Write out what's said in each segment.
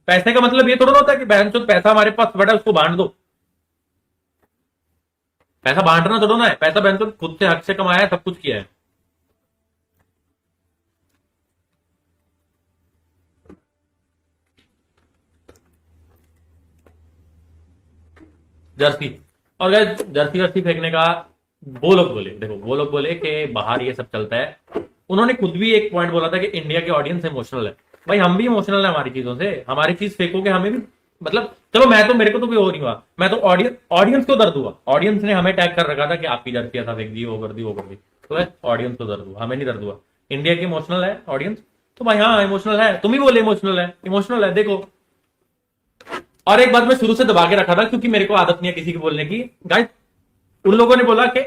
पैसे का मतलब ये थोड़ा ना होता है कि बहन चोद पैसा हमारे पास बड़ा है उसको बांट दो। पैसा बांटना थोड़ा ना है, पैसा बहन चोद खुद से हक से कमाया है, सब कुछ किया है। जर्सी। और guys, जर्सी वर्सी फेंकने का वो लोग बोले, देखो वो लोग बोले कि बाहर ये सब चलता है। उन्होंने खुद भी एक पॉइंट बोला था कि इंडिया की ऑडियंस इमोशनल है। भाई हम भी इमोशनल है हमारी चीजों से, हमारी चीज फेंकोगे हमें भी मतलब चलो मैं तो, मेरे को तो कोई हो नहीं हुआ, मैं तो ऑडियंस ऑडियंस को दर्द हुआ। ऑडियंस ने हमें टैग कर रखा था कि आपकी जर्सी ऐसा फेंक दी, वो कर दी, वो कर दी। तो ऑडियंस को दर्द हुआ, हमें नहीं दर्द हुआ। इंडिया की इमोशनल है ऑडियंस, तो भाई हाँ इमोशनल है, तुम ही बोले इमोशनल है, इमोशनल है देखो। और एक बात मैं शुरू से दबा के रखा था क्योंकि मेरे को आदत नहीं है किसी की बोलने की। गाइस उन लोगों ने बोला कि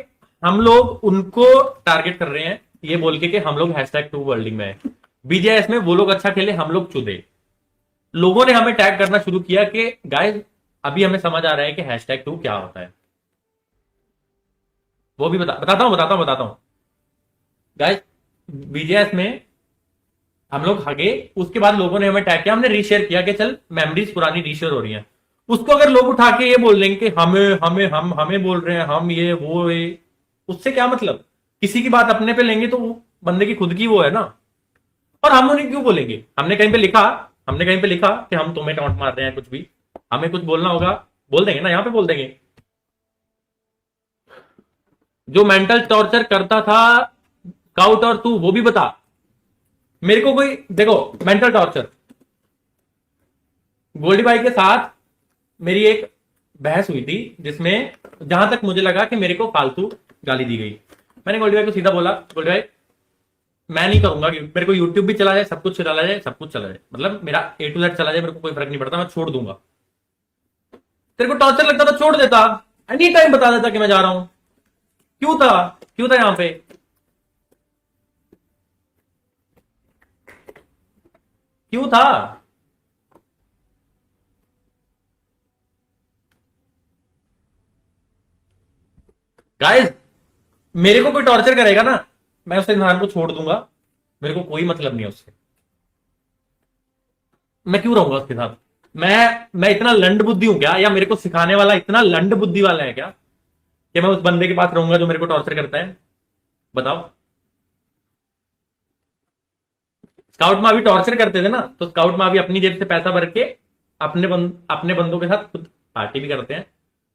हम लोग उनको टारगेट कर रहे हैं ये बोल के कि हम लोग #2 वर्ल्डिंग में है, बीजेएस में वो लोग अच्छा खेले हम लोग चुदे। लोगों ने हमें टैग करना शुरू किया कि गाइस अभी हमें समझ आ रहा है कि #2 क्या होता है। वो भी बताता हूं गाइस। बीजेएस में हम लोग हगे, उसके बाद लोगों ने हमें टैग किया, हमने रीशेयर किया कि चल मेमोरीज पुरानी रीशेयर हो रही हैं। उसको अगर लोग उठा के ये बोल देंगे कि हमें हमें हम हमें बोल रहे हैं, हम ये वो ये, उससे क्या मतलब। किसी की बात अपने पे लेंगे तो वो बंदे की खुद की वो है ना। और हम उन्हें क्यों बोलेंगे, हमने कहीं पे लिखा कि हम तुम्हें टॉन्ट मार रहे हैं, कुछ भी हमें कुछ बोलना होगा बोल देंगे ना, यहां पे बोल देंगे। जो मेंटल टॉर्चर करता था स्काउट और तू वो भी बता। मेरे को कोई देखो मेंटल टॉर्चर, गोल्डी भाई के साथ मेरी एक बहस हुई थी जिसमें जहां तक मुझे लगा कि मेरे को फालतू गाली दी गई। मैंने गोल्डी भाई को सीधा बोला, गोल्डी भाई मैं नहीं करूंगा कि मेरे को यूट्यूब भी चला जाए, सब कुछ चला जाए, सब कुछ चला जाए, मतलब मेरा A to Z चला जाए, मेरे को कोई फर्क नहीं पड़ता, मैं छोड़ दूंगा। तेरे को टॉर्चर लगता था छोड़ देता, एनी टाइम बता देता कि मैं जा रहा हूं। क्यों था यहां पे। क्यों था। गाइस मेरे को कोई टॉर्चर करेगा ना, मैं उस इंसान को छोड़ दूंगा, मेरे को कोई मतलब नहीं है उससे। मैं क्यों रहूंगा उसके साथ। मैं इतना लंड बुद्धि हूं क्या, या मेरे को सिखाने वाला इतना लंड बुद्धि वाला है क्या कि मैं उस बंदे के पास रहूंगा जो मेरे को टॉर्चर करता है। बताओ। स्काउट में अभी टॉर्चर करते थे ना, तो स्काउट में अभी अपनी जेब से पैसा भर के अपने बंदों के साथ खुद पार्टी भी करते हैं,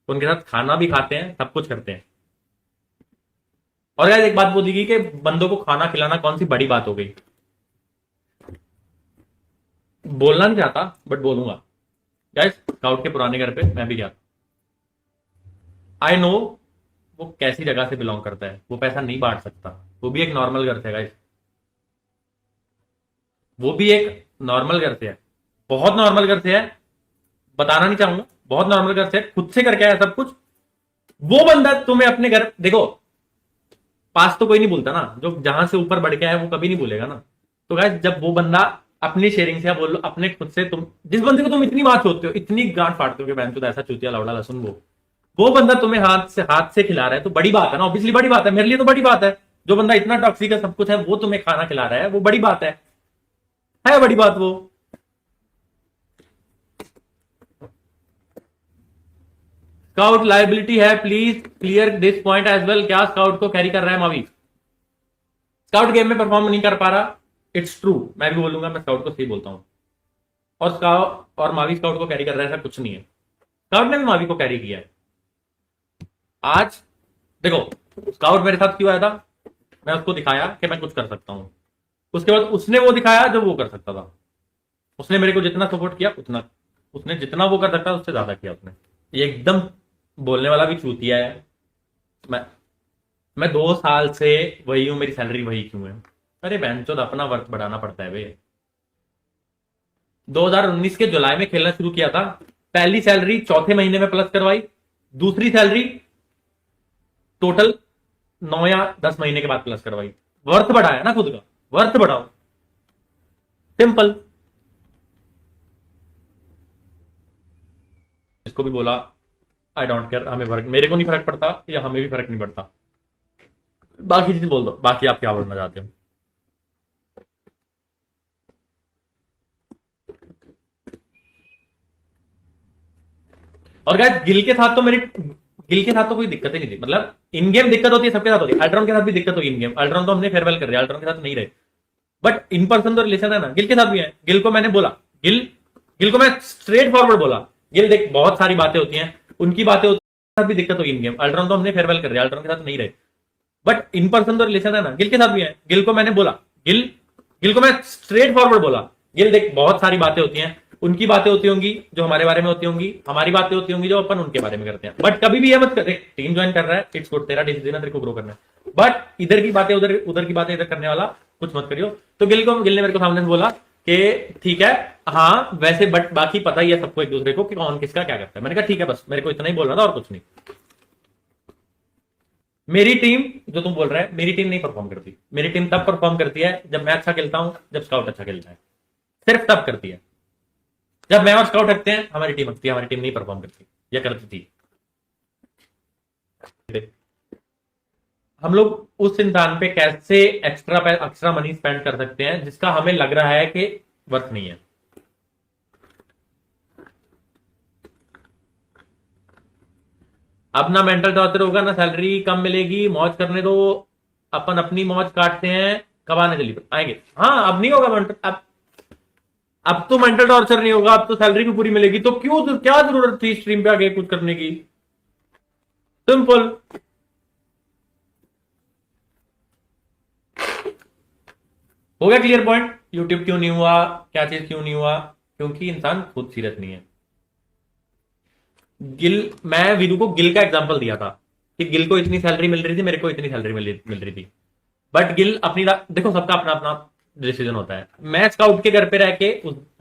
उनके साथ खाना भी खाते हैं, सब कुछ करते हैं। और यार एक बात बोली गई कि बंदों को खाना खिलाना कौन सी बड़ी बात हो गई। बोलना नहीं चाहता बट बोलूंगा। गाइस स्काउट के पुराने घर पे मैं भी गया, आई नो वो कैसी जगह से बिलोंग करता है, वो पैसा नहीं बांट सकता। वो भी एक नॉर्मल घर से है गाइस, वो भी एक नॉर्मल घर से है, बहुत नॉर्मल घर से है। बताना नहीं चाहूंगा, बहुत नॉर्मल घर से है, खुद से करके आया सब कुछ। वो बंदा तुम्हें अपने घर देखो, पास तो कोई नहीं बोलता ना, जो जहां से ऊपर बढ़ के आया वो कभी नहीं बोलेगा ना। तो गाइस जब वो बंदा अपनी शेयरिंग से, या बोल लो अपने खुद से, तुम जिस बंदे को तुम इतनी बात होते हो, इतनी गांठ फाड़ते हो कि बहन तो ऐसा चूतिया लौड़ा लहसुन, वो बंदा तुम्हें हाथ से खिला रहा है, तो बड़ी बात है ना, ऑब्वियसली बड़ी बात है, मेरे लिए तो बड़ी बात है। जो बंदा इतना टॉक्सिक है सब कुछ है, वो तुम्हें खाना खिला रहा है, वो बड़ी बात है बड़ी बात वो। स्काउट लाइबिलिटी है, please clear this point as well. क्या स्काउट को कैरी कर रहा है मावी, स्काउट गेम में परफॉर्म नहीं कर पा रहा, इट्स ट्रू, मैं भी बोलूंगा, मैं स्काउट को सही बोलता हूं। और स्काउट और मावी स्काउट को कैरी कर रहा है, ऐसा कुछ नहीं है। स्काउट ने भी मावी को कैरी किया है। आज देखो स्काउट मेरे साथ क्यों आया था, मैं उसको दिखाया कि मैं कुछ कर सकता हूं। उसके बाद उसने वो दिखाया जो वो कर सकता था। उसने मेरे को जितना सपोर्ट किया उतना, उसने जितना वो कर सकता उससे ज्यादा किया उसने। ये एकदम बोलने वाला भी चूतिया है। मैं मैं 2 साल से वही हूं, मेरी सैलरी वही क्यों है। अरे बहनचोद अपना वर्क बढ़ाना पड़ता है बे। 2019 के जुलाई में खेलना शुरू किया था, पहली सैलरी चौथे महीने में प्लस करवाई, दूसरी सैलरी टोटल 9 या 10 महीने के बाद प्लस करवाई। वर्थ बढ़ाया ना खुद का, वर्थ बढ़ाओ, सिंपल। इसको भी बोला आई डोंट केयर, हमें फर्क, मेरे को नहीं फर्क पड़ता या हमें भी फर्क नहीं पड़ता। बाकी चीज बोल दो, बाकी आप क्या बोलना चाहते हो। और गाइस गिल के साथ तो कोई दिक्कत ही नहीं थी, मतलब इन गेम दिक्कत होती है, सबके साथ होती है, अल्ट्रॉन के साथ भी दिक्कत हुई इन गेम, अल्ट्रॉन तो हमने फेयरवेल कर दिया, अल्ट्रॉन के साथ नहीं रहे, बट इन पर्सन तो रिलेशन है ना, गिल के साथ भी है। गिल को मैंने बोला, गिल को मैं स्ट्रेट फॉरवर्ड बोला, गिल देख बहुत सारी बातें होती हैं, उनकी बातें होती है, भी दिक्कत हुई इन गेम, अल्ट्रॉन तो हमने फेयरवेल कर दिया, अल्ट्रॉन के साथ नहीं रहे, बट इन पर्सन तो रिलेशन है ना, गिल के साथ भी है। गिल को मैंने बोला, गिल को मैं स्ट्रेट फॉरवर्ड बोला, गिल देख बहुत सारी बातें होती हैं, उनकी बातें होती होंगी जो हमारे बारे में होती होंगी, हमारी बातें होती होंगी जो अपन उनके बारे में करते हैं, बट कभी भी ये मत कर, टीम ज्वाइन कर रहा है, इट्स गुड, तेरा डिसीजन है, तेरे को ग्रो करना है, बट इधर की बातें उधर की बातें इधर करने वाला कुछ मत करियो। तो गिल ने मेरे को सामने से बोला कि ठीक है, हाँ वैसे, बट बाकी पता ही है सबको एक दूसरे को कि कौन किसका क्या करता है। मैंने कहा ठीक है, बस मेरे को इतना ही बोलना था और कुछ नहीं। मेरी टीम, जो तुम बोल रहे हैं, मेरी टीम नहीं परफॉर्म करती, मेरी टीम तब परफॉर्म करती है जब मैं अच्छा खेलता हूं, जब स्काउट अच्छा खेलता है, सिर्फ तब करती है। जब मैं और स्काउट हटते हैं हमारी टीम हटती है, हमारी टीम नहीं परफॉर्म करती, या करती थी। हम लोग उस इंसान पे कैसे एक्स्ट्रा मनी स्पेंड कर सकते हैं जिसका हमें लग रहा है कि वर्थ नहीं है। अब ना मेंटल टॉर्चर होगा, ना सैलरी कम मिलेगी, मौज करने दो, अपन अपनी मौज काटते हैं, कब आने चली आएंगे। हाँ अब नहीं होगा मेंटल, अब तो मेंटल टॉर्चर नहीं होगा, अब तो सैलरी भी पूरी मिलेगी, तो क्यों, तो क्या जरूरत थी स्ट्रीम पे आगे कुछ करने की। सिंपल। हो गया क्लियर पॉइंट, यूट्यूब क्यों नहीं हुआ, क्या चीज क्यों नहीं हुआ, क्योंकि इंसान खुद सीरियस नहीं है। मैं वीरू को गिल का एग्जांपल दिया था कि गिल को इतनी सैलरी मिल रही थी, मेरे को इतनी सैलरी मिल रही थी, बट गिल अपनी, देखो सबका अपना अपना डिसीजन होता है। मैं स्काउट के घर पे रह के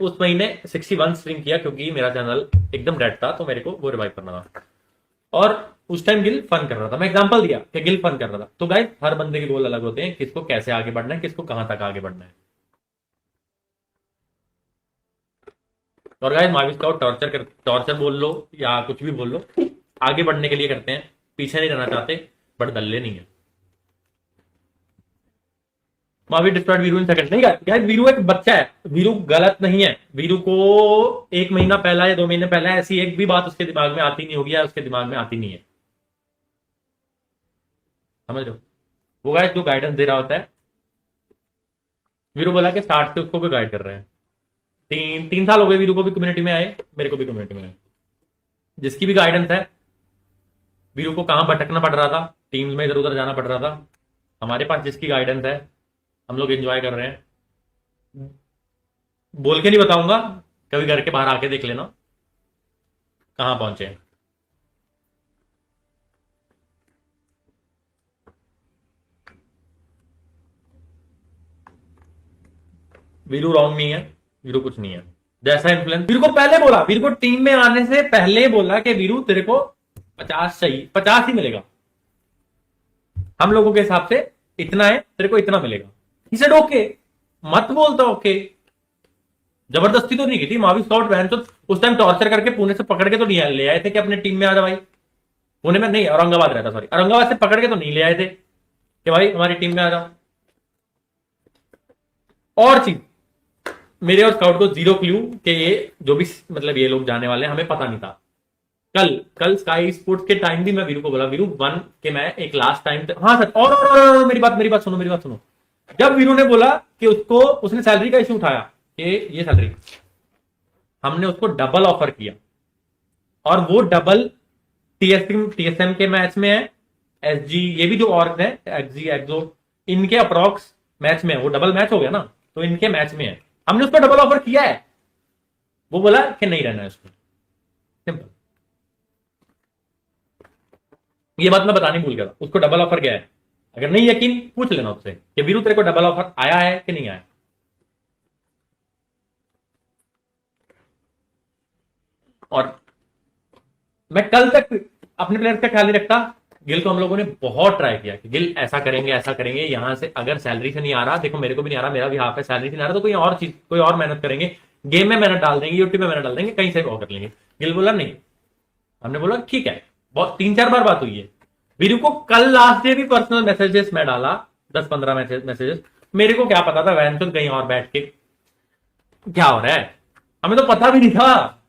उस महीने 61 स्ट्रीम किया क्योंकि मेरा चैनल एकदम डेड था, तो मेरे को वो रिवाइव करना था, और उस टाइम गिल फन कर रहा था। मैं एग्जांपल दिया कि गिल फन कर रहा था। तो गाइस हर बंदे के गोल अलग होते हैं, किसको कैसे आगे बढ़ना है, किसको कहां तक आगे बढ़ना है। और गाइस मावी स्काउट टॉर्चर बोल लो या कुछ भी बोल लो, आगे बढ़ने के लिए करते हैं, पीछे नहीं रहना चाहते, बट दल्ले नहीं है। Mavi destroyed Veeru in second. नहीं गाइस, वीरू एक बच्चा है, वीरू गलत नहीं है। वीरू को 1 महीना पहला या 2 महीने पहला ऐसी एक भी बात उसके दिमाग में आती नहीं होगी, या उसके दिमाग में आती नहीं है, समझ लो। वो गाइस जो गाइडेंस दे रहा होता है, वीरू बोला कि स्टार्ट से उसको भी गाइड कर रहे हैं। 3 साल हो गए वीरू को भी कम्युनिटी में आए, मेरे को भी कम्युनिटी में आए, जिसकी भी गाइडेंस है। वीरू को कहां भटकना पड़ रहा था, टीम्स में इधर उधर जाना पड़ रहा था, हमारे पास जिसकी गाइडेंस है हम लोग एंजॉय कर रहे हैं। बोल के नहीं बताऊंगा, कभी घर के बाहर आके देख लेना कहां पहुंचे हैं। वीरू रॉन्ग नहीं है, वीरू कुछ नहीं है। जैसा इन्फ्लुएंस वीरू को पहले बोला, वीरू को टीम में आने से पहले बोला कि वीरू तेरे को 50 चाहिए, 50 ही मिलेगा, हम लोगों के हिसाब से इतना है, तेरे को इतना मिलेगा। ही सेड ओके, मत बोलता ओके, जबरदस्ती तो नहीं की थी। मावी स्काउट बहन तो उस टाइम टॉर्चर करके पुणे से पकड़ के तो नहीं ले आए थे कि अपने टीम में आ जा भाई। पुणे में नहीं, औरंगाबाद रहता, सॉरी, औरंगाबाद से पकड़ के तो नहीं ले आए थे कि भाई हमारी टीम में आ जा। और चीज, मेरे और स्काउट को जीरो क्लू कि ये जो भी मतलब ये लोग जाने वाले हैं, हमें पता नहीं था। कल स्काई स्पोर्ट्स के टाइम भी मैं वीरू को बोला, वीरू 1 के मैं एक लास्ट टाइम, हाँ सर, और मेरी बात सुनो। जब वीरू ने बोला कि उसने सैलरी का इशू उठाया कि ये सैलरी, हमने उसको डबल ऑफर किया, और वो डबल टीएसएम के मैच में है, एसजी, ये भी जो ऑर्ग है, एक्सजी एक्सो, इनके अप्रॉक्स मैच में, वो डबल मैच हो गया ना, तो इनके मैच में है, हमने उसको डबल ऑफर किया है। वो बोला कि नहीं रहना है उसको, सिंपल। ये बात मैं बतानी भूल गया था, उसको डबल ऑफर गया है। अगर नहीं यकीन पूछ लेना उससे कि वीरू तेरे को डबल ऑफर आया है कि नहीं आया। और मैं कल तक अपने प्लेयर्स का ख्याल नहीं रखता। गिल को हम लोगों ने बहुत ट्राई किया कि गिल ऐसा करेंगे, यहां से अगर सैलरी से नहीं आ रहा, देखो मेरे को भी नहीं आ रहा, मेरा भी हाफ है, सैलरी से नहीं आ रहा तो कोई और मेहनत करेंगे, गेम में मेहनत डाल देंगे, यूट्यूब में मेहनत डाल देंगे, कहीं से वो कर लेंगे। गिल बोला नहीं, हमने बोला ठीक है, बहुत 3-4 बार बात हुई है। वीरू को कल लास्ट डे भी पर्सनल मैसेजेस में डाला, 10-15 मैसेजेस, मेरे को क्या पता था वैन तो कहीं और बैठ के क्या हो रहा है, हमें तो पता भी नहीं था।